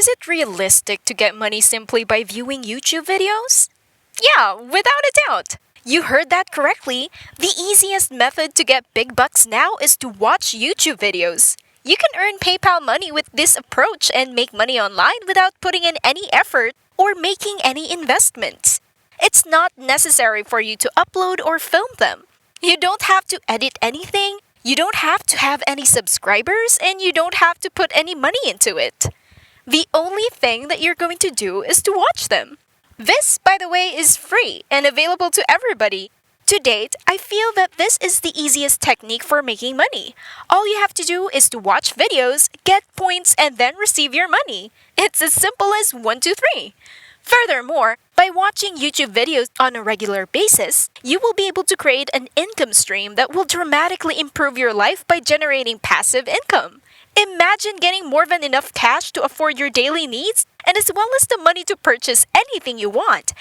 Is it realistic to get money simply by viewing YouTube videos? Yeah, without a doubt. You heard that correctly. The easiest method to get big bucks now is to watch YouTube videos. You can earn PayPal money with this approach and make money online without putting in any effort or making any investments. It's not necessary for you to upload or film them. You don't have to edit anything, you don't have to have any subscribers, and you don't have to put any money into it. The only thing that you're going to do is to watch them. This, by the way, is free and available to everybody. To date, I feel that this is the easiest technique for making money. All you have to do is to watch videos, get points, and then receive your money. It's as simple as 1, 2, 3. Furthermore, by watching YouTube videos on a regular basis, you will be able to create an income stream that will dramatically improve your life by generating passive income. Imagine getting more than enough cash to afford your daily needs and as well as the money to purchase anything you want,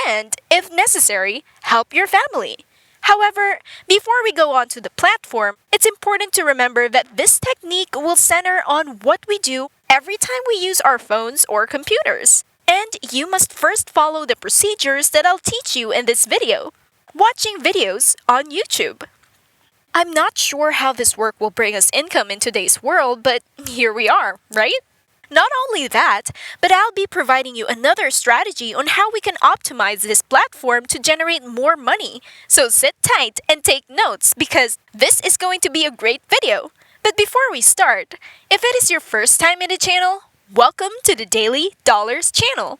and, if necessary, help your family. However, before we go on to the platform, it's important to remember that this technique will center on what we do every time we use our phones or computers. And you must first follow the procedures that I'll teach you in this video. Watching videos on YouTube. I'm not sure how this work will bring us income in today's world, but here we are, right? Not only that, but I'll be providing you another strategy on how we can optimize this platform to generate more money. So sit tight and take notes because this is going to be a great video. But before we start, if it is your first time in the channel, welcome to the Daily Dollars channel.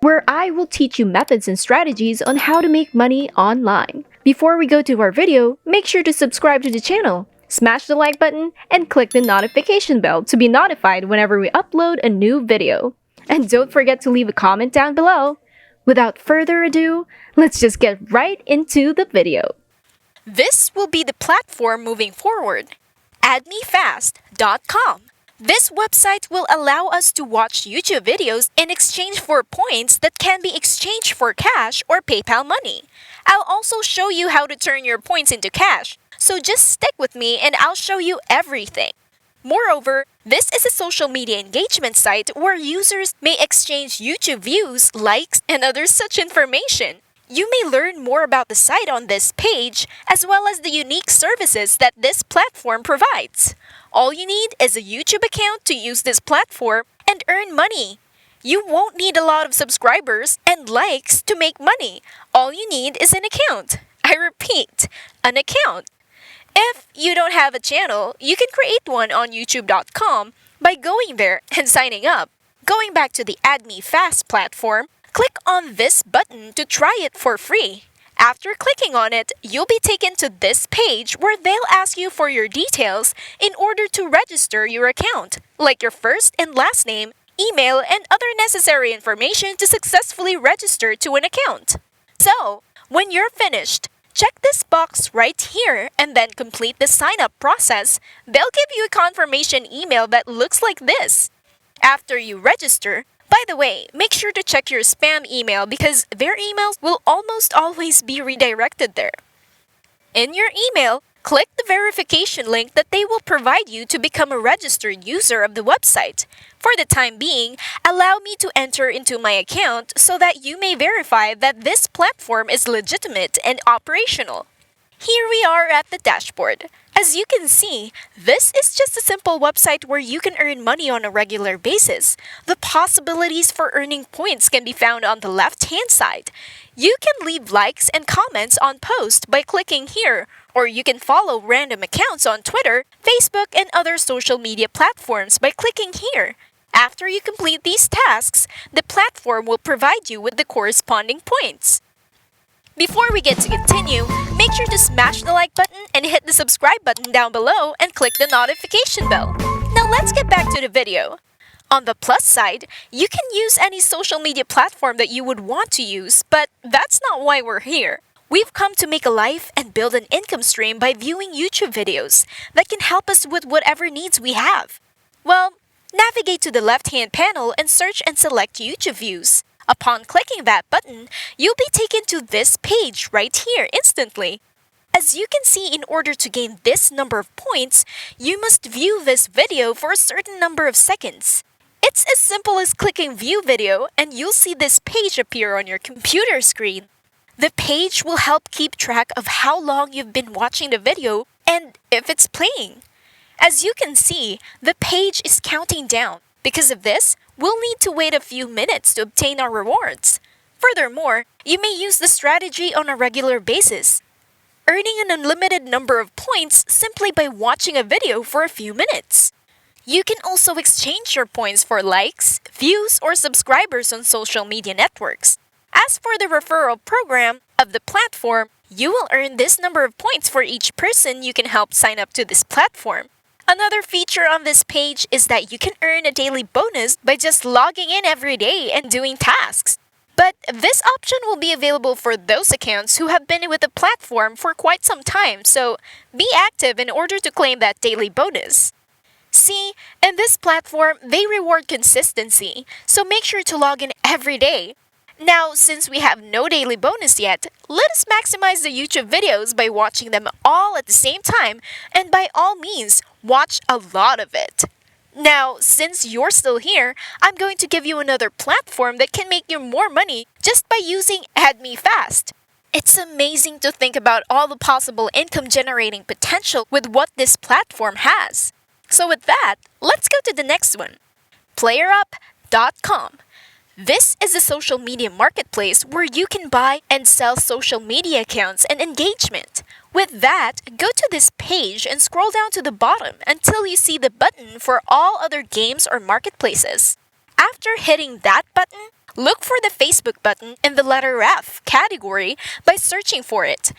Where I will teach you methods and strategies on how to make money online. Before we go to our video, make sure to subscribe to the channel, smash the like button, and click the notification bell to be notified whenever we upload a new video. And don't forget to leave a comment down below. Without further ado, let's just get right into the video. This will be the platform moving forward. AdMeFast.com. This website will allow us to watch YouTube videos in exchange for points that can be exchanged for cash or PayPal money. I'll also show you how to turn your points into cash, so just stick with me and I'll show you everything. Moreover, this is a social media engagement site where users may exchange YouTube views, likes, and other such information. You may learn more about the site on this page, as well as the unique services that this platform provides. All you need is a YouTube account to use this platform and earn money. You won't need a lot of subscribers and likes to make money. All you need is an account. I repeat, an account. If you don't have a channel, you can create one on YouTube.com by going there and signing up. Going back to the AdMeFast platform, click on this button to try it for free. After clicking on it, you'll be taken to this page where they'll ask you for your details in order to register your account, like your first and last name, email, and other necessary information to successfully register to an account. So, when you're finished, check this box right here and then complete the sign-up process. They'll give you a confirmation email that looks like this. After you register, by the way, make sure to check your spam email because their emails will almost always be redirected there. In your email, click the verification link that they will provide you to become a registered user of the website. For the time being, allow me to enter into my account so that you may verify that this platform is legitimate and operational. Here we are at the dashboard. As you can see, this is just a simple website where you can earn money on a regular basis. The possibilities for earning points can be found on the left-hand side. You can leave likes and comments on posts by clicking here, or you can follow random accounts on Twitter, Facebook, and other social media platforms by clicking here. After you complete these tasks, the platform will provide you with the corresponding points. Before we get to continue, make sure to smash the like button and hit the subscribe button down below and click the notification bell. Now let's get back to the video. On the plus side, you can use any social media platform that you would want to use, but that's not why we're here. We've come to make a life and build an income stream by viewing YouTube videos that can help us with whatever needs we have. Well, navigate to the left-hand panel and search and select YouTube views. Upon clicking that button, you'll be taken to this page right here instantly. As you can see, in order to gain this number of points, you must view this video for a certain number of seconds. It's as simple as clicking View Video and you'll see this page appear on your computer screen. The page will help keep track of how long you've been watching the video and if it's playing. As you can see, the page is counting down. Because of this, we'll need to wait a few minutes to obtain our rewards. Furthermore, you may use the strategy on a regular basis, earning an unlimited number of points simply by watching a video for a few minutes. You can also exchange your points for likes, views, or subscribers on social media networks. As for the referral program of the platform, you will earn this number of points for each person you can help sign up to this platform. Another feature on this page is that you can earn a daily bonus by just logging in every day and doing tasks. But this option will be available for those accounts who have been with the platform for quite some time, so be active in order to claim that daily bonus. See, in this platform, they reward consistency, so make sure to log in every day. Now, since we have no daily bonus yet, let us maximize the YouTube videos by watching them all at the same time, and by all means, watch a lot of it. Now, since you're still here, I'm going to give you another platform that can make you more money just by using AdMeFast. It's amazing to think about all the possible income generating potential with what this platform has. So with that, let's go to the next one. PlayerUp.com. This is a social media marketplace where you can buy and sell social media accounts and engagement. With that, go to this page and scroll down to the bottom until you see the button for all other games or marketplaces. After hitting that button, look for the Facebook button in the letter F category by searching for it.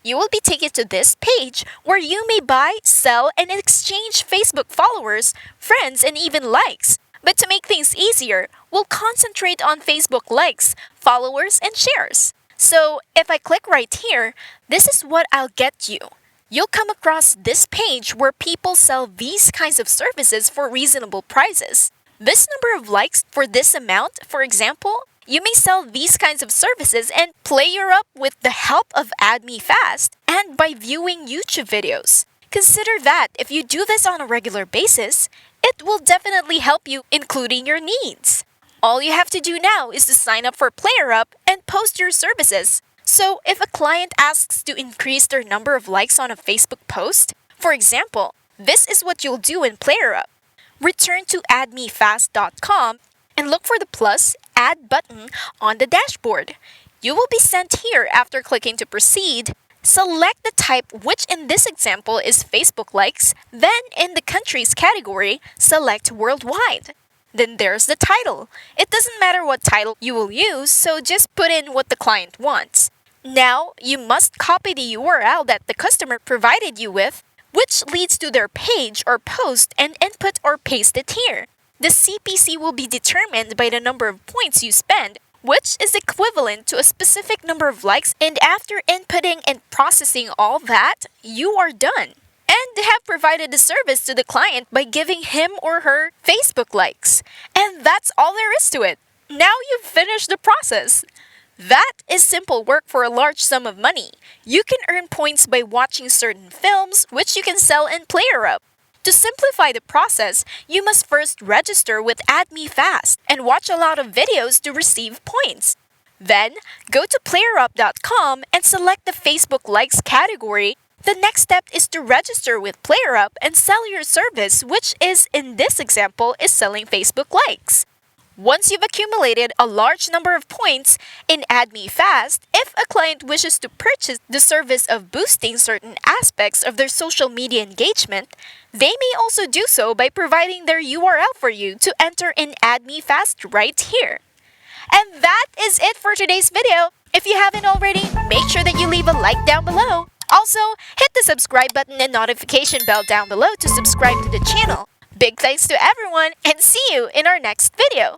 You will be taken to this page where you may buy, sell, and exchange Facebook followers, friends, and even likes. But to make things easier, we'll concentrate on Facebook likes, followers, and shares. So if I click right here, this is what I'll get you. You'll come across this page where people sell these kinds of services for reasonable prices. This number of likes for this amount, for example, you may sell these kinds of services and PlayerUp with the help of AdMeFast and by viewing YouTube videos. Consider that if you do this on a regular basis, it will definitely help you, including your needs. All you have to do now is to sign up for PlayerUp and post your services. So if a client asks to increase their number of likes on a Facebook post, for example, this is what you'll do in PlayerUp. Return to admefast.com and look for the plus Add button on the dashboard. You will be sent here after clicking to proceed. Select the type, which in this example is Facebook likes. Then in the countries category, select worldwide. Then there's the title. It doesn't matter what title you will use, so just put in what the client wants. Now, you must copy the URL that the customer provided you with, which leads to their page or post, and input or paste it here. The CPC will be determined by the number of points you spend, which is equivalent to a specific number of likes, and after inputting and processing all that, you are done. And have provided the service to the client by giving him or her Facebook likes. And that's all there is to it. Now you've finished the process. That is simple work for a large sum of money. You can earn points by watching certain films, which you can sell in PlayerUp. To simplify the process, you must first register with AdMeFast and watch a lot of videos to receive points. Then, go to playerup.com and select the Facebook likes category. The next step is to register with PlayerUp and sell your service, which is, in this example, is selling Facebook likes. Once you've accumulated a large number of points in AdMeFast, if a client wishes to purchase the service of boosting certain aspects of their social media engagement, they may also do so by providing their URL for you to enter in AdMeFast right here. And that is it for today's video. If you haven't already, make sure that you leave a like down below. Also, hit the subscribe button and notification bell down below to subscribe to the channel. Big thanks to everyone, and see you in our next video.